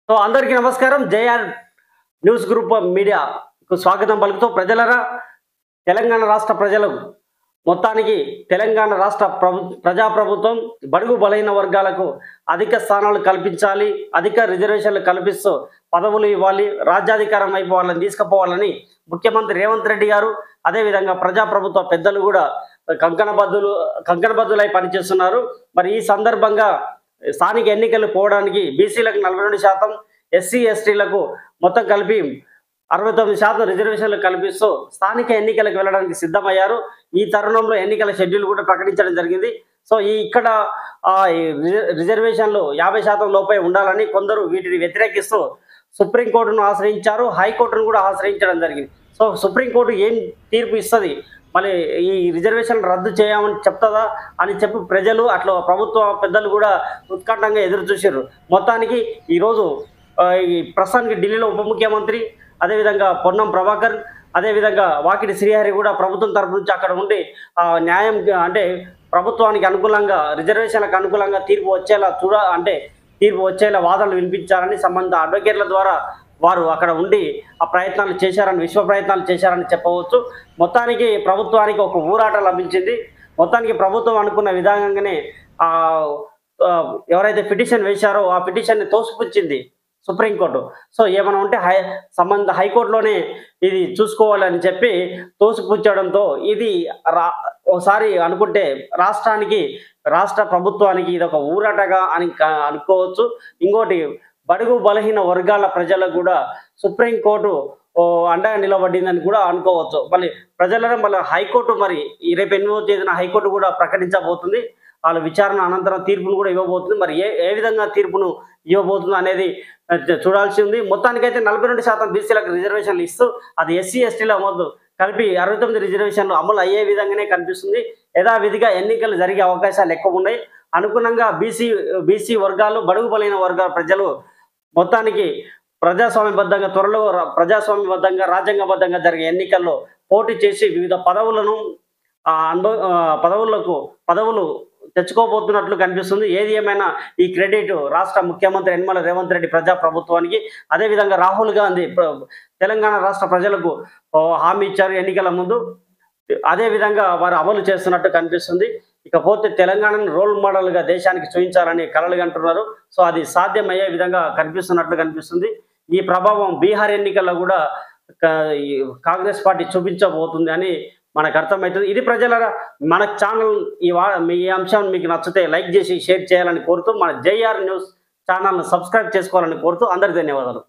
So అందరికీ నమస్కారం. JR news group మీడియాకు స్వాగతం పలుకుతూ ప్రజలరా, తెలంగాణ రాష్ట్ర ప్రజలు మొత్తానికి తెలంగాణ రాష్ట్ర ప్రజాప్రభుత్వం బడుగు బలైన వర్గాలకు అధిక స్థానాలు కల్పించాలి, అధిక రిజర్వేషన్లు కల్పిస్తూ పదవులు ఇవ్వాలి, రాజ్యాధికారం వైపు వాళ్ళని తీసుకుపోవాలని ముఖ్యమంత్రి రేవంత్ రెడ్డి గారు, అదేవిధంగా ప్రజాప్రభుత్వ పెద్దలు కూడా కంకణబద్దులై పనిచేస్తున్నారు. మరి ఈ సందర్భంగా స్థానిక ఎన్నికలు పోవడానికి బీసీలకు 42%, ఎస్సీ ఎస్టీలకు మొత్తం కలిపి 69% రిజర్వేషన్లు కల్పిస్తూ స్థానిక ఎన్నికలకు వెళ్ళడానికి సిద్ధమయ్యారు. ఈ తరుణంలో ఎన్నికల షెడ్యూల్ కూడా ప్రకటించడం జరిగింది. సో ఇక్కడ రిజర్వేషన్లు 50% లోపే ఉండాలని కొందరు వీటిని వ్యతిరేకిస్తూ సుప్రీంకోర్టును ఆశ్రయించారు, హైకోర్టును కూడా ఆశ్రయించడం జరిగింది. సో సుప్రీంకోర్టు ఏం తీర్పు ఇస్తుంది, మళ్ళీ ఈ రిజర్వేషన్ రద్దు చేయమని చెప్తుందా అని చెప్పి ప్రజలు అట్లా ప్రభుత్వ పెద్దలు కూడా ఉత్కంఠంగా ఎదురు చూసారు. మొత్తానికి ఈరోజు ప్రస్తుతానికి ఢిల్లీలో ఉప ముఖ్యమంత్రి, అదేవిధంగా పొన్నం ప్రభాకర్, అదేవిధంగా వాకిటి శ్రీహరి కూడా ప్రభుత్వం తరపు నుంచి అక్కడ ఉండి న్యాయం అంటే ప్రభుత్వానికి అనుకూలంగా, రిజర్వేషన్లకు అనుకూలంగా తీర్పు వచ్చేలా వాదనలు వినిపించారని సంబంధిత అడ్వకేట్ల ద్వారా వారు అక్కడ ఉండి ఆ ప్రయత్నాలు చేశారని, విశ్వ ప్రయత్నాలు చేశారని చెప్పవచ్చు. మొత్తానికి ప్రభుత్వానికి ఒక ఊరాట లభించింది. మొత్తానికి ప్రభుత్వం అనుకున్న విధంగానే ఎవరైతే పిటిషన్ వేశారో ఆ పిటిషన్ని తోసిపుచ్చింది సుప్రీంకోర్టు. సో ఏమైనా ఉంటే సంబంధిత హైకోర్టులోనే ఇది చూసుకోవాలని చెప్పి తోసిపుచ్చడంతో ఇది ఒకసారి అనుకుంటే రాష్ట్ర ప్రభుత్వానికి ఇది ఒక ఊరటగా అని అనుకోవచ్చు. ఇంకోటి, బడుగు బలహీన వర్గాల ప్రజలకు కూడా సుప్రీంకోర్టు అండగా నిలబడిందని కూడా అనుకోవచ్చు. మళ్ళీ ప్రజలను మళ్ళీ హైకోర్టు మరి రేపు 8వ తేదీన హైకోర్టు కూడా ప్రకటించబోతుంది. వాళ్ళ విచారణ అనంతరం తీర్పును కూడా ఇవ్వబోతుంది. మరి ఏ విధంగా తీర్పును ఇవ్వబోతుంది అనేది చూడాల్సి ఉంది. మొత్తానికైతే 42% బీసీలకు రిజర్వేషన్లు ఇస్తూ అది ఎస్సీ ఎస్టీల మొదలు కలిపి 69 రిజర్వేషన్లు అమలు అయ్యే విధంగానే కనిపిస్తుంది. యథావిధిగా ఎన్నికలు జరిగే అవకాశాలు ఎక్కువ ఉన్నాయి. అనుగుణంగా బీసీ వర్గాలు, బడుగు బలైన వర్గాల ప్రజలు మొత్తానికి ప్రజాస్వామ్యబద్ధంగా రాజ్యాంగబద్ధంగా జరిగే ఎన్నికల్లో పోటీ చేసి వివిధ పదవులు తెచ్చుకోబోతున్నట్లు కనిపిస్తుంది. ఏది ఏమైనా ఈ క్రెడిట్ రాష్ట్ర ముఖ్యమంత్రి యనమల రేవంత్ రెడ్డి ప్రజాప్రభుత్వానికి, అదేవిధంగా రాహుల్ గాంధీ తెలంగాణ రాష్ట్ర ప్రజలకు హామీ ఇచ్చారు ఎన్నికల ముందు. అదేవిధంగా వారు అమలు చేస్తున్నట్టు కనిపిస్తుంది. ఇకపోతే తెలంగాణను రోల్ మోడల్గా దేశానికి చూపించాలని కలలు కంటున్నారు. సో అది సాధ్యమయ్యే విధంగా కనిపిస్తుంది. ఈ ప్రభావం బీహార్ ఎన్నికల్లో కూడా కాంగ్రెస్ పార్టీ చూపించబోతుంది అని మనకు అర్థమవుతుంది. ఇది ప్రజలరా, మన ఛానల్ ఈ అంశం మీకు నచ్చితే లైక్ చేసి షేర్ చేయాలని కోరుతూ, మన జేఆర్ న్యూస్ ఛానల్ను సబ్స్క్రైబ్ చేసుకోవాలని కోరుతూ అందరికీ ధన్యవాదాలు.